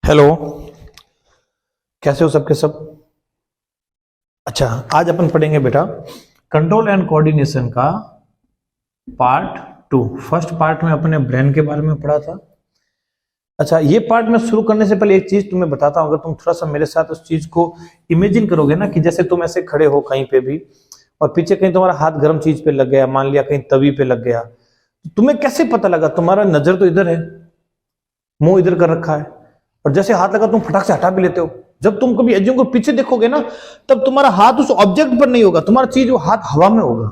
Hello. कैसे हो सबके सब। अच्छा, आज अपन पढ़ेंगे बेटा कंट्रोल एंड कोऑर्डिनेशन का पार्ट 2। फर्स्ट पार्ट में अपने ब्रेन के बारे में पढ़ा था। अच्छा, ये पार्ट में शुरू करने से पहले एक चीज तुम्हें बताता हूं। अगर तुम थोड़ा सा मेरे साथ उस चीज को इमेजिन करोगे ना, कि जैसे तुम ऐसे खड़े हो कहीं पे भी और पीछे कहीं तुम्हारा हाथ गर्म चीज पे लग गया, मान लिया कहीं तवी पे लग गया, तो तुम्हें कैसे पता लगा? तुम्हारा नजर तो इधर है, मुंह इधर कर रखा है, और जैसे हाथ लगा तुम फटाक से हटा भी लेते हो। जब तुम कभी एजिंग को पीछे देखोगे ना, तब तुम्हारा हाथ उस ऑब्जेक्ट पर नहीं होगा, तुम्हारा चीज वो हाथ हवा में होगा।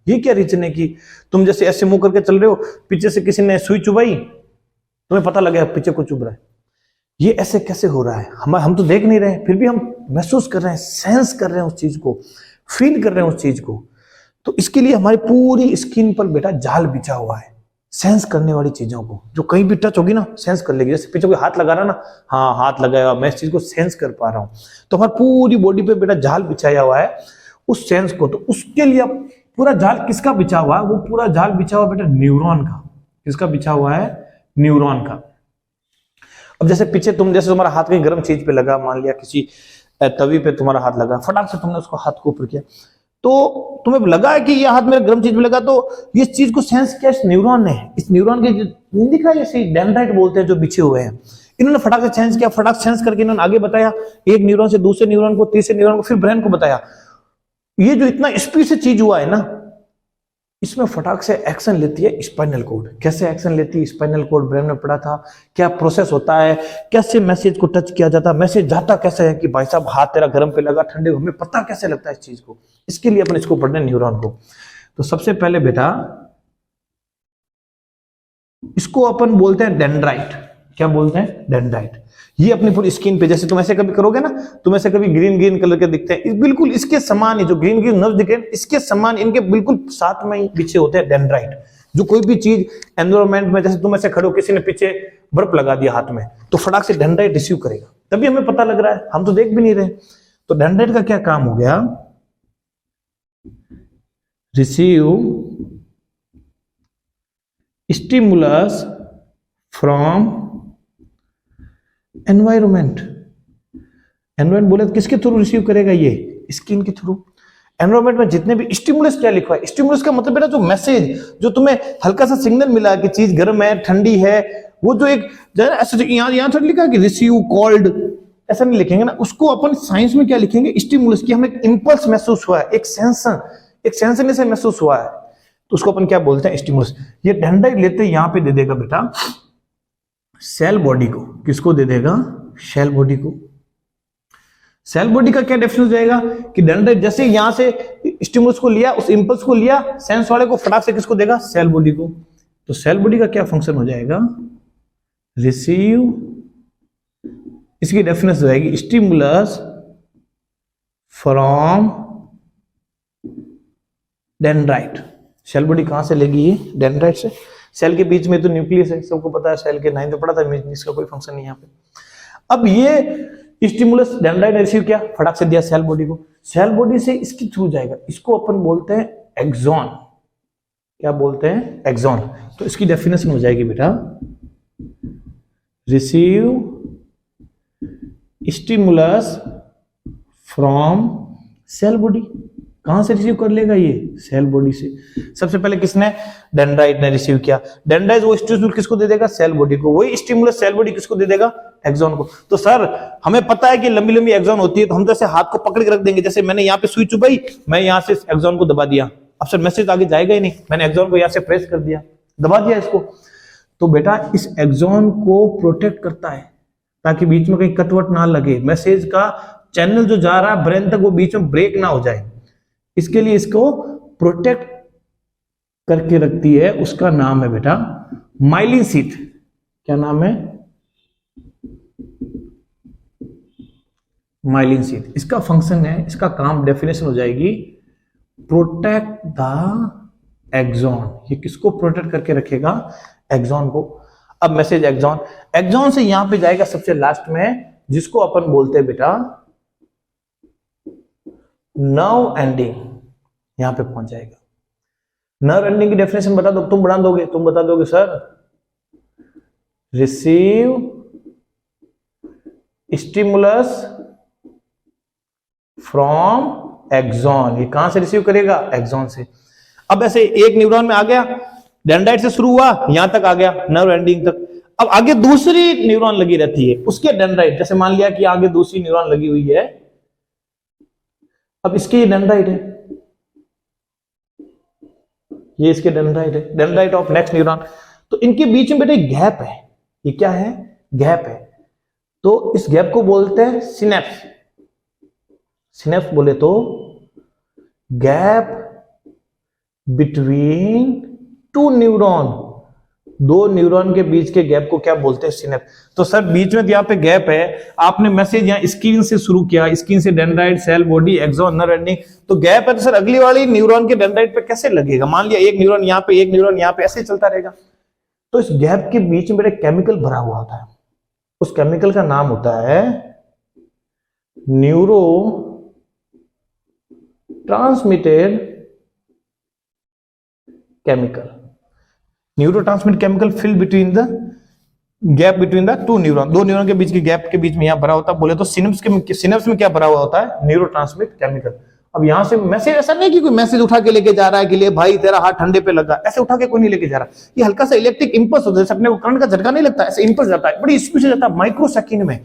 ये क्या रीजन है कि तुम जैसे ऐसे मुंह करके चल रहे हो, पीछे से किसी ने सुई चुभाई, तुम्हें पता लगा पीछे कुछ चुभ रहा है। ये ऐसे कैसे हो रहा है? हम तो देख नहीं रहे, फिर भी हम महसूस कर रहे हैं, सेंस कर रहे हैं उस चीज को, फील कर रहे हैं उस चीज को। तो इसके लिए हमारी पूरी स्किन पर बेटा जाल बिछा हुआ है सेंस करने वाली चीजों को। जो कहीं भी टच होगी ना, सेंस कर लेगी। जैसे पीछे कोई हाथ लगा रहा ना, हाँ हाथ लगाया, मैं इस चीज को सेंस कर पा रहा हूं। तो हमारी पूरी बॉडी पे बेटा जाल बिछाया हुआ है उस सेंस को। तो उसके लिए अब पूरा जाल किसका बिछा हुआ है? वो पूरा जाल बिछा हुआ बेटा न्यूरॉन का। किसका बिछा हुआ है? न्यूरॉन का। अब जैसे पीछे तुम, जैसे तुम्हारा हाथ कहीं गर्म चीज पे लगा, मान लिया किसी तवी पे तुम्हारा हाथ लगा, फटाक से तुमने उसको हाथ को ऊपर किया, तो तुम्हें लगा है कि ये हाथ मेरे गर्म चीज में लगा, तो ये चीज को सेंस किया इस न्यूरॉन ने। इस न्यूरॉन के दिख रहा है, जैसे डेंड्राइट बोलते हैं जो बिछे हुए हैं, इन्होंने फटाक से सेंस किया। फटाक सेंस करके इन्होंने आगे बताया, एक न्यूरॉन से दूसरे न्यूरॉन को, तीसरे न्यूरॉन को, फिर ब्रेन को बताया। ये जो इतना स्पीड से चीज हुआ है ना, इसमें फटाक से एक्शन लेती है स्पाइनल कोड। कैसे एक्शन लेती है स्पाइनल कोड? ब्रेन में पढ़ा था। क्या प्रोसेस होता है, कैसे मैसेज को टच किया जाता है, मैसेज जाता कैसे है कि भाई साहब हाथ तेरा गर्म पे लगा, ठंडे, हमें पता कैसे लगता है इस चीज को? इसके लिए अपन इसको पढ़ने न्यूरॉन को। तो सबसे पहले बेटा इसको अपन बोलते हैं डेंड्राइट। क्या बोलते हैं? डेंड्राइट। ये अपनी पूरी स्किन पे, जैसे तुम ऐसे कभी करोगे ना, तुम ऐसे कभी ग्रीन ग्रीन कलर के दिखते हैं, बिल्कुल इसके समान ही जो ग्रीन ग्रीन नर्व दिखे, इसके समान इनके बिल्कुल साथ में ही पीछे होते हैं डेंड्राइट। जो कोई भी चीज एनवायरमेंट में, जैसे तुम ऐसे खड़े हो, किसी ने पीछे बर्फ लगा दिया हाथ में, तो फटाक से डेंड्राइट रिसीव करेगा, तभी हमें पता लग रहा है, हम तो देख भी नहीं रहे। तो डेंड्राइट का क्या काम हो गया? Receive stimulus from environment. Environment बोले तो किसके थ्रू रिसीव करेगा? ये स्किन के थ्रू। एनवायरमेंट में जितने भी स्टिमुलस, क्या लिखा है? स्टिमुलस का मतलब बेटा जो मैसेज, जो तुम्हें हल्का सा सिग्नल मिला कि चीज गर्म है, ठंडी है, वो जो एक ऐसे यहां थोड़ा लिखा है कि रिसीव कॉल्ड, ऐसा नहीं लिखेंगे ना। उसको अपन साइंस में क्या लिखेंगे? स्टिमुलस की हमें एक इंपल्स महसूस हुआ है, एक सेंसन, एक सेंसर से महसूस हुआ है, तो उसको अपन क्या बोलते हैं? स्टिमुलस। ये डेंड्राइट लेते यहां पे दे देगा बेटा सेल बॉडी को। किसको दे देगा? सेल बॉडी को। सेल बॉडी का क्या डेफिनेशन हो जाएगा कि डेंड्राइट जैसे यहां से स्टिमुलस को लिया, उस इंपल्स को लिया, सेंस वाले को फटाक से किसको देगा? सेल बॉडी को। तो सेल बॉडी का क्या फंक्शन हो जाएगा? रिसीव, इसकी डेफिनेशन हो जाएगी stimulus from dendrite. Cell body कहां से लेगी? ये डेंड्राइट से। सेल के बीच में तो न्यूक्लियस है, सबको पता है, सेल के 9th में पढ़ा था, इसका कोई फंक्शन नहीं यहाँ पे। अब ये स्टिमुलस डेंड्राइट ने रिसीव किया, फटाक से दिया सेल बॉडी को, सेल बॉडी से इसके थ्रू जाएगा, इसको अपन बोलते हैं एक्सॉन। क्या बोलते हैं? एक्सॉन। तो इसकी डेफिनेशन हो जाएगी बेटा receive stimulus from cell body. कहां से रिसीव कर लेगा? ये सेल बॉडी से। सबसे पहले किसने? डेंड्राइट ने रिसीव किया। डेंड्राइट वो स्टिमुलस किसको दे देगा? सेल बॉडी को। वही स्टिमुलस सेल बॉडी किसको दे देगा? एक्सॉन को। तो सर हमें पता है कि लंबी लंबी एक्सॉन होती है, तो हम तो ऐसे हाथ को पकड़ के रख देंगे, जैसे मैंने यहाँ पे सुई चुभाई, मैं यहाँ से एक्सॉन को दबा दिया, अब सर मैसेज आगे जाएगा ही नहीं, मैंने एक्सॉन को यहाँ से प्रेस कर दिया, दबा दिया इसको। तो बेटा इस एक्सॉन को प्रोटेक्ट करता है ताकि बीच में कहीं कटवट ना लगे, मैसेज का चैनल जो जा रहा है ब्रेन तक वो बीच में ब्रेक ना हो जाए, इसके लिए इसको प्रोटेक्ट करके रखती है। उसका नाम है बेटा माइलिन शीथ। क्या नाम है? Myelin sheath. इसका फंक्शन है, इसका काम, डेफिनेशन हो जाएगी प्रोटेक्ट द एक्सॉन। ये किसको प्रोटेक्ट करके रखेगा? एक्सॉन को। अब मैसेज एक्सॉन, एक्सॉन से यहां पे जाएगा सबसे लास्ट में, जिसको अपन बोलते हैं बेटा नर्व एंडिंग, यहां पे पहुंच जाएगा। नर्व एंडिंग की डेफिनेशन बता दो, तुम बता दोगे, तुम बता दोगे sir receive stimulus from axon, ये कहां से रिसीव करेगा? एक्सॉन से। अब ऐसे एक न्यूरॉन में आ गया, डेंड्राइट से शुरू हुआ यहां तक आ गया नर्व एंडिंग तक। अब आगे दूसरी न्यूरॉन लगी रहती है, उसके डेंड्राइट, जैसे मान लिया कि आगे दूसरी न्यूरॉन लगी हुई है, अब इसके डेंड्राइट है, ये इसके डेंड्राइट है, डेंड्राइट ऑफ नेक्स्ट न्यूरॉन। तो इनके बीच में बेटे गैप है, ये क्या है? गैप है। तो इस गैप को बोलते हैं सिनेप्स। सिनेप्स बोले तो गैप बिटवीन टू न्यूरॉन, दो न्यूरॉन के बीच के गैप को क्या बोलते हैं? सिनेप्स। तो सर बीच में यहाँ पे गैप है, आपने मैसेज यहाँ स्किन से शुरू किया, स्किन से dendrite, cell body, axon, nerve ending, तो गैप है, तो सर अगली वाली न्यूरॉन के डेंड्राइट पे कैसे लगेगा? मान लिया एक न्यूरॉन यहाँ पे, एक न्यूरॉन यहाँ पे, ऐसे चलता रहेगा। तो इस गैप के बीच में मेरे केमिकल भरा हुआ होता है, उस केमिकल का नाम होता है neuro transmitted chemical. Neurotransmit chemical fill between the gap between the two neuron, दो न्यूरॉन के बीच के गैप के बीच में यहां भरा होता है। बोले तो सिनेप्स में क्या भरा हुआ होता है? न्यूरोट्रांसमिट केमिकल। अब यहां से मैसेज, ऐसा नहीं कि कोई मैसेज उठा के लेके जा रहा है कि ले भाई तेरा हाथ ठंडे पे लगा, ऐसे उठा के कोई नहीं लेके जा रहा। ये हल्का सा इलेक्ट्रिक इंपल्स होता है, जैसे अपने को करंट का झटका नहीं लगता, ऐसे इंपल्स जाता है, बड़ी स्पीड से जाता है, माइक्रो सेकंड में,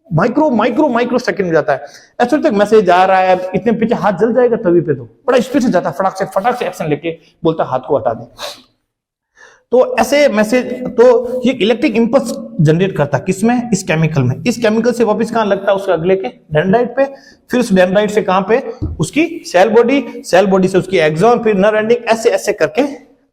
माइक्रो सेकंड में जाता है। ऐसे तक मैसेज आ रहा है, इतने पीछे हाथ जल जाएगा तभी पे, तो बड़ा स्पीड से जाता है, फटाक से एक्शन लेके बोलता हाथ को हटा दे। तो ऐसे मैसेज, तो ये इलेक्ट्रिक इंपल्स जनरेट करता है किसमें? इस केमिकल में। इस केमिकल से वापस कहां लगता है? उसके अगले के डेंड्राइट पे, फिर उस डेंड्राइट से कहां पे? उसकी सेल बॉडी, सेल बॉडी से उसकी एक्सॉन, फिर नर्व एंडिंग, ऐसे ऐसे करके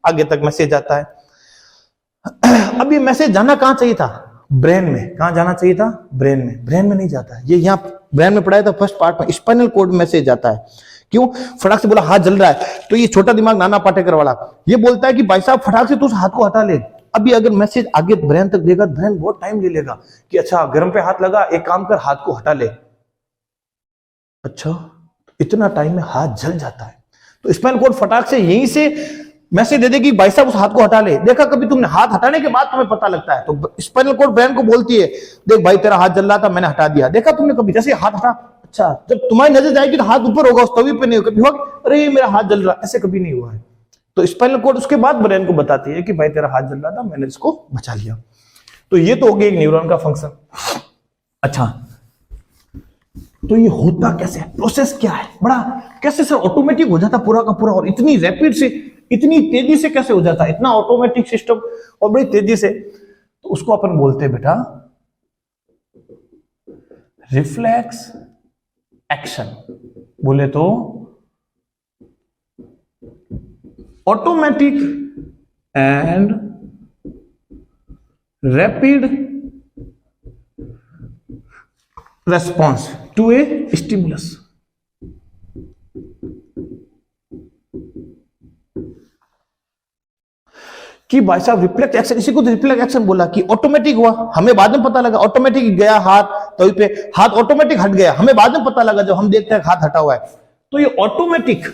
आगे तक मैसेज आता है। अब ये मैसेज जाना कहां चाहिए था? ब्रेन में। कहां जाना चाहिए था? ब्रेन में। ब्रेन में नहीं जाता है, ये यहां ब्रेन में पढ़ाया था फर्स्ट पार्ट में, स्पाइनल कॉर्ड मैसेज जाता है। क्यों? फटाक से बोला हाथ जल रहा है, तो ये छोटा दिमाग नाना पाटेकर वाला ये बोलता है कि भाई साहब फटाक से तू उस हाथ को हटा ले। अभी अगर मैसेज आगे ब्रेन तक देगा, ब्रेन बहुत टाइम ले लेगा कि अच्छा गर्म पे हाथ लगा, एक काम कर हाथ को हटा ले। अच्छा इतना टाइम में हाथ जल जाता है, तो स्पाइनल कॉर्ड फटाक से यहीं से मैसेज दे देगी भाई साहब उस हाथ को हटा ले। देखा कभी तुमने? हाथ हटाने के बाद तुम्हें पता लगता है, तो स्पाइनल कॉर्ड ब्रेन को बोलती है देख भाई तेरा हाथ जल रहा था, मैंने हटा दिया। देखा तुमने कभी? जैसे हाथ हटा, अच्छा जब तुम्हारी नजर जाएगी तो हाथ ऊपर होगा, उस तवी पे नहीं होगा, कभी हुआ अरे मेरा हाथ जल रहा, ऐसे कभी नहीं हुआ है। तो स्पाइनल कॉर्ड उसके बाद ब्रेन को बताती है कि भाई तेरा हाथ जल रहा था, मैंने इसको बचा लिया। तो ये तो हो गया एक न्यूरॉन का फंक्शन। अच्छा तो ये होता कैसे है? प्रोसेस क्या है? बड़ा कैसे सर ऑटोमेटिक हो जाता पूरा का पूरा, और इतनी रैपिड से, इतनी तेजी से कैसे हो जाता है? इतना ऑटोमेटिक सिस्टम और बड़ी तेजी से, तो उसको अपन बोलते हैं बेटा रिफ्लेक्स एक्शन। बोले तो automatic and rapid response to a stimulus. कि भाई साहब रिफ्लेक्स एक्शन, इसी को रिफ्लेक्स एक्शन बोला कि ऑटोमेटिक हुआ, हमें बाद में पता लगा, ऑटोमेटिक गया हाथ तभी पे, हाथ ऑटोमेटिक हट गया, हमें बाद में पता लगा जब हम देखते हैं हाथ हटा हुआ है। तो ये ऑटोमेटिक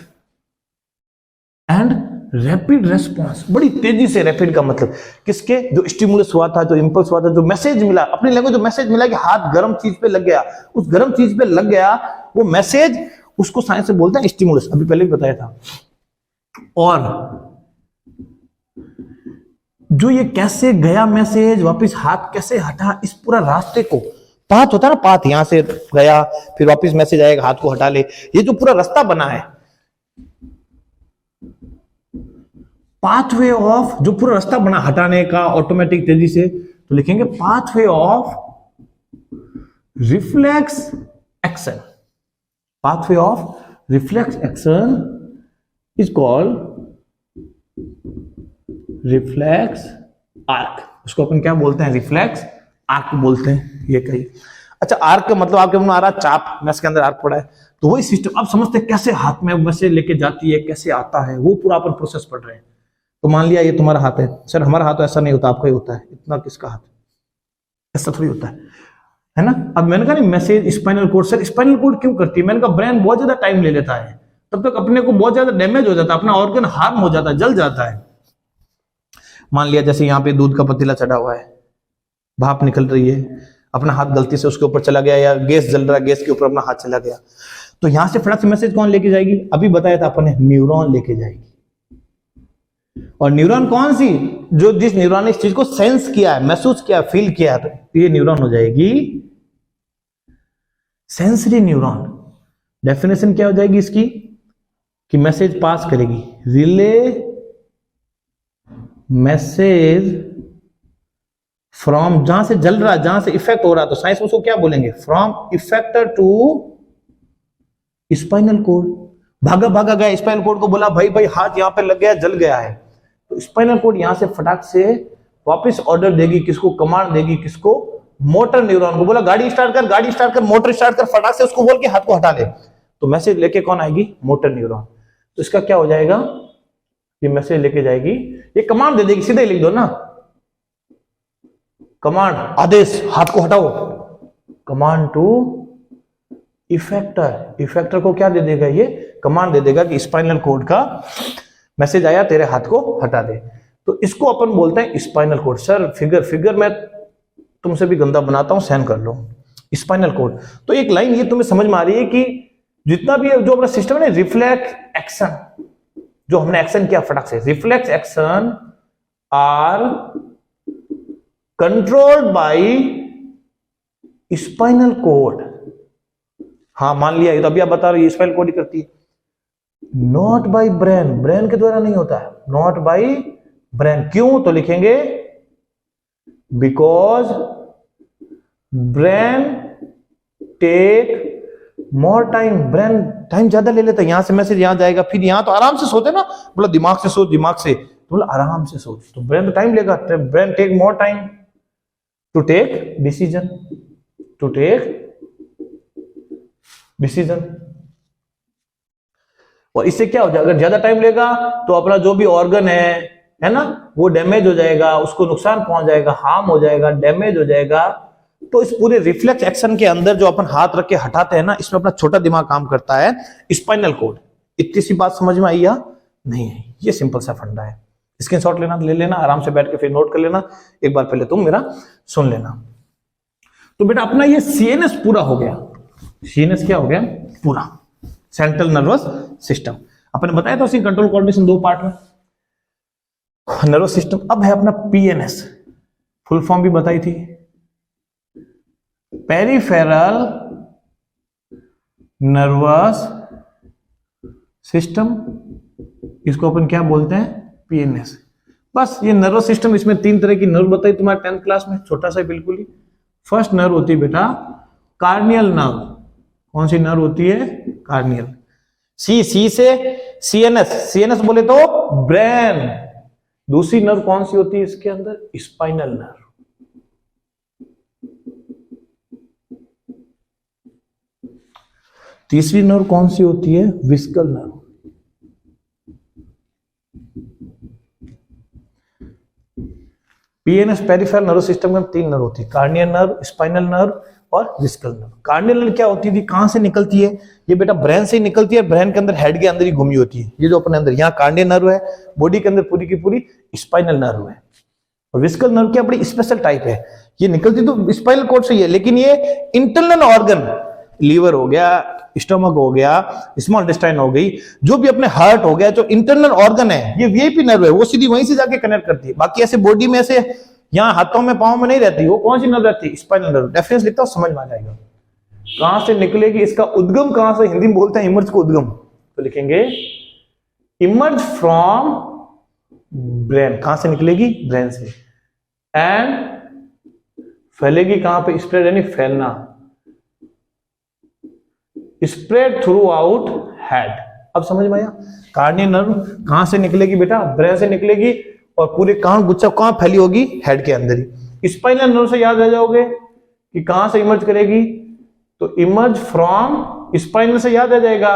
एंड रैपिड रेस्पॉन्स, बड़ी तेजी से, रैपिड का मतलब किसके? जो स्टिमुलस हुआ था, जो इंपल्स हुआ था, जो मैसेज मिला, अपनी लैंग्वेज जो मैसेज मिला कि हाथ गर्म चीज पे लग गया, उस गर्म चीज पे लग गया वो मैसेज, उसको साइंस से बोलते हैं स्टिमुलस, अभी पहले भी बताया था। और जो ये कैसे गया मैसेज, वापस हाथ कैसे हटा, इस पूरा रास्ते को, पाथ होता है ना, पाथ, यहां से गया फिर वापस मैसेज आएगा हाथ को हटा ले, ये जो पूरा रास्ता बना है, पाथवे ऑफ, जो पूरा रास्ता बना हटाने का ऑटोमेटिक तेजी से, तो लिखेंगे pathway of reflex action. Pathway of reflex action is called reflex arc. उसको अपन क्या बोलते हैं? रिफ्लेक्स आर्क बोलते हैं। ये कही अच्छा, आर्क का मतलब आपके मन आ रहा चाप, मैथ्स के अंदर आर्क पड़ा है, तो वही सिस्टम। अब समझते कैसे हाथ में मैसेज लेके जाती है, कैसे आता है, वो पूरा अपन प्रोसेस पढ़ रहे हैं। तो मान लिया ये तुम्हारा हाथ है, सर हमारा हाथ तो ऐसा नहीं होता, आपका ही होता है, इतना किसका हाथ, ऐसा थोड़ी होता है ना। अब मैंने कहा नहीं message spinal cord, sir spinal cord क्यों करती है? मैंने कहा ब्रेन बहुत ज्यादा टाइम ले लेता है, तब तक अपने को बहुत ज्यादा डैमेज हो जाता है, अपना ऑर्गन हार्म हो जाता है, जल जाता है। मान लिया जैसे यहाँ पे दूध का पतीला चढ़ा हुआ है, भाप निकल रही है, अपना हाथ गलती से उसके ऊपर चला गया, या गैस जल रहा, गैस के ऊपर अपना हाथ चला गया, तो यहां से फटाक से मैसेज कौन लेके जाएगी? अभी बताया था अपने, न्यूरॉन लेके जाएगी। और न्यूरॉन कौन सी? जो जिस न्यूरॉन ने इस चीज को सेंस किया है, महसूस किया, फील किया है, तो ये न्यूरॉन हो जाएगी सेंसरी न्यूरॉन। डेफिनेशन क्या हो जाएगी इसकी? कि मैसेज पास करेगी, रिले मैसेज फ्रॉम, जहां से जल रहा, जहां से इफेक्ट हो रहा, तो साइंस में उसको क्या बोलेंगे? From effector to spinal cord. भागा भागा गया, स्पाइनल कोड को बोला भाई भाई हाथ यहां पे लग गया, जल गया है, तो स्पाइनल कोड यहां से फटाक से वापस ऑर्डर देगी, किसको? कमांड देगी, किसको? मोटर न्यूरॉन को। बोला गाड़ी स्टार्ट कर, गाड़ी स्टार्ट कर, मोटर स्टार्ट कर, फटाक से उसको बोल के हाथ को हटा ले, तो मैसेज लेके कौन आएगी? Motor neuron. तो इसका क्या हो जाएगा? ये मैसेज लेके जाएगी, ये कमांड दे देगी, सीधे लिख दो ना, कमांड, आदेश, हाथ को हटाओ, कमांड टू इफेक्टर। इफेक्टर को क्या दे देगा? ये कमांड दे देगा कि स्पाइनल कोड का मैसेज आया, तेरे हाथ को हटा दे। तो इसको अपन बोलते हैं स्पाइनल कोड। सर फिगर मैं तुमसे भी गंदा बनाता हूं, सहन कर लो। स्पाइनल कोड, तो एक लाइन ये तुम्हें समझ में आ रही है कि जितना भी जो अपना सिस्टम है ना, रिफ्लेक्स एक्शन, जो हमने एक्शन किया फटाक से, reflex action are controlled by spinal cord. हाँ मान लिया, ये तो अभी आप बता रहे हो स्पाइनल कोड ही करती है। नॉट बाय ब्रेन, ब्रेन के द्वारा नहीं होता है, नॉट बाय ब्रेन। क्यों? तो लिखेंगे because brain take more time, brain time ज्यादा ले लेता है। यहां से मैसेज यहां जाएगा, फिर यहां तो आराम से सोते ना, बोला दिमाग से सोच, दिमाग से, तो बोला आराम से सोच, तो ब्रेन तो टाइम लेगा, brain take more time to take decision, to take decision. और इससे क्या हो जाएगा? अगर ज्यादा टाइम लेगा तो अपना जो भी ऑर्गन है ना, वो डैमेज हो जाएगा, उसको नुकसान पहुंच जाएगा, हार्म हो जाएगा, डैमेज हो जाएगा। तो इस पूरे रिफ्लेक्स एक्शन के अंदर जो अपन हाथ रख के हटाते हैं ना, इसमें अपना छोटा दिमाग काम करता है, स्पाइनल कोड। इतनी सी बात समझ में आई या नहीं आई? ये सिंपल सा फंडा है। स्क्रीनशॉट लेना ले लेना, आराम से बैठ के फिर नोट कर लेना, एक बार पहले तुम मेरा सुन लेना। तो बेटा अपना ये सीएनएस पूरा हो गया। सीएनएस क्या हो गया? पूरा, सेंट्रल नर्वस सिस्टम। अपन ने बताया था उसी कंट्रोल कोऑर्डिनेशन दो पार्ट में, नर्वस सिस्टम। अब है अपना पीएनएस, फुल फॉर्म भी बताई थी, पेरिफेरल नर्वस सिस्टम। इसको अपन क्या बोलते हैं? पीएनएस। बस ये नर्वस सिस्टम, इसमें तीन तरह की नर्व बताई तुम्हारे 10th क्लास में, छोटा सा बिल्कुल ही। फर्स्ट नर्व होती है बेटा कार्नियल नर्व। कौन सी नर्व होती है? कार्नियल। सी से सीएनएस, सीएनएस बोले तो ब्रेन। दूसरी नर्व कौन सी होती है इसके अंदर? Spinal nerve. तीसरी नर्व कौन सी होती है? Visceral nerve. PNS peripheral nerve system में तीन नर्व होती है, कार्नियल नर्व, स्पाइनल नर्व और विस्कल नर्व। कार्नियल नर्व क्या होती थी, कहां से निकलती है? ये बेटा ब्रेन से ही निकलती है, ब्रेन के अंदर, हेड के अंदर ही घूमी होती है। ये जो अपने अंदर यहाँ कार्नियल नर्व है, बॉडी के अंदर पूरी की पूरी स्पाइनल नर्व है। और विस्कल नर्व क्या बड़ी स्पेशल टाइप है, ये निकलती तो स्पाइनल कॉर्ड से ही है, लेकिन ये इंटरनल ऑर्गन, लीवर हो गया, स्टमक हो गया, स्मॉल इंटेस्टाइन हो गई, जो भी अपने हार्ट हो गया, जो इंटरनल ऑर्गन है, ये वीआईपी नर्व है, वो सीधी वहीं से जाके कनेक्ट करती है। बाकी ऐसे बॉडी में ऐसे यहाँ हाथों में पाँव में नहीं रहती। वो कौन सी नर्व रहती है? Spinal nerve. डेफिनेशन लिखता हूं, समझ में आ जाएगा। कहां से निकलेगी, इसका उद्गम कहां से, हिंदी में बोलते हैं इमर्ज को उद्गम, तो लिखेंगे इमर्ज फ्रॉम ब्रेन। कहां से निकलेगी? ब्रेन से। एंड फैलेगी कहां पे? स्प्रेड, यानी फैलना, स्प्रेड थ्रू आउट हेड। अब समझ में आया? कार्नियल नर्व कहां से निकलेगी बेटा? ब्रेन से निकलेगी, और पूरे कहां गुच्छा कहां फैली होगी? हेड के अंदर ही। स्पाइनल नर्व से याद रह जाओगे कि कहां से इमर्ज करेगी, तो इमर्ज फ्रॉम स्पाइनल से याद आ जाएगा,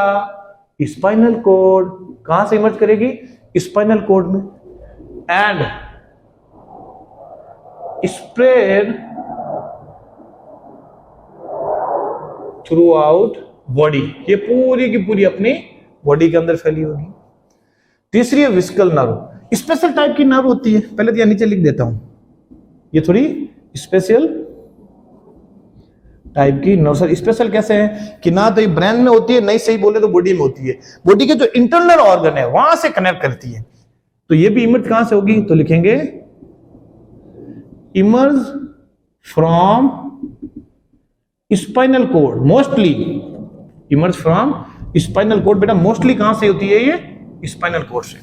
स्पाइनल कोड। कहां से इमर्ज करेगी? स्पाइनल कोड में। And spread through out body, ये पूरी की पूरी अपनी बॉडी के अंदर फैली होगी। तीसरी है विस्कल नर्व, स्पेशल टाइप की नर्व होती है। पहले तो यह नीचे लिख देता हूं, ये थोड़ी स्पेशल टाइप की नर्व। स्पेशल कैसे है कि ना तो ये ब्रेन में होती है, नहीं सही बोले तो बॉडी में होती है, बॉडी के जो इंटरनल ऑर्गन है वहां से कनेक्ट करती है। तो ये भी इमर्ज कहां से होगी, तो लिखेंगे emerge from spinal cord, mostly emerge from spinal cord. बेटा मोस्टली कहां से होती है ये, स्पाइनल कोड से।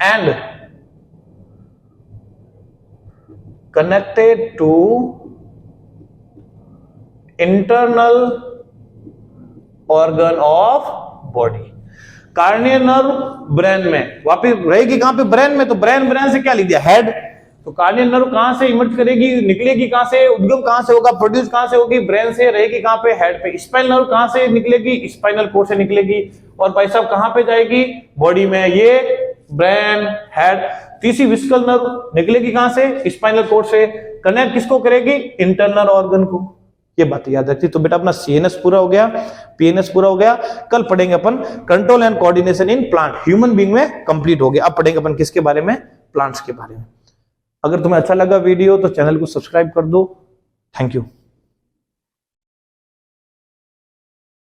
And connected to internal organ of body. Cranial nerve brain में, वापिस रहेगी कहां पे, ब्रेन में। तो ब्रेन से क्या लिख दिया, हेड। तो कार्नियल नर्व कहां से इमर्ज करेगी, निकलेगी कहां से, उद्गम कहां से होगा, प्रोड्यूस कहां से होगी, ब्रेन से, रहेगी कहां पे, हेड पे। स्पाइनल नर्व कहां से निकलेगी, स्पाइनल कोड से निकलेगी। और भाई साहब कहां पे जाएगी, बॉडी में, ये ब्रेन, हेड। तीसरी विस्कल नर्व निकलेगी कहां से, स्पाइनल कोड से, कनेक्ट किसको करेगी, इंटरनल ऑर्गन को। ये बात याद रखती। तो बेटा अपना सीएनएस पूरा हो गया, पीएनएस पूरा हो गया। कल पढ़ेंगे अपन control and coordination in plant, human being में कंप्लीट हो गया। अब पढ़ेंगे अपन किसके बारे में, प्लांट्स के बारे में। अगर तुम्हें अच्छा लगा वीडियो तो चैनल को सब्सक्राइब कर दो। Thank you.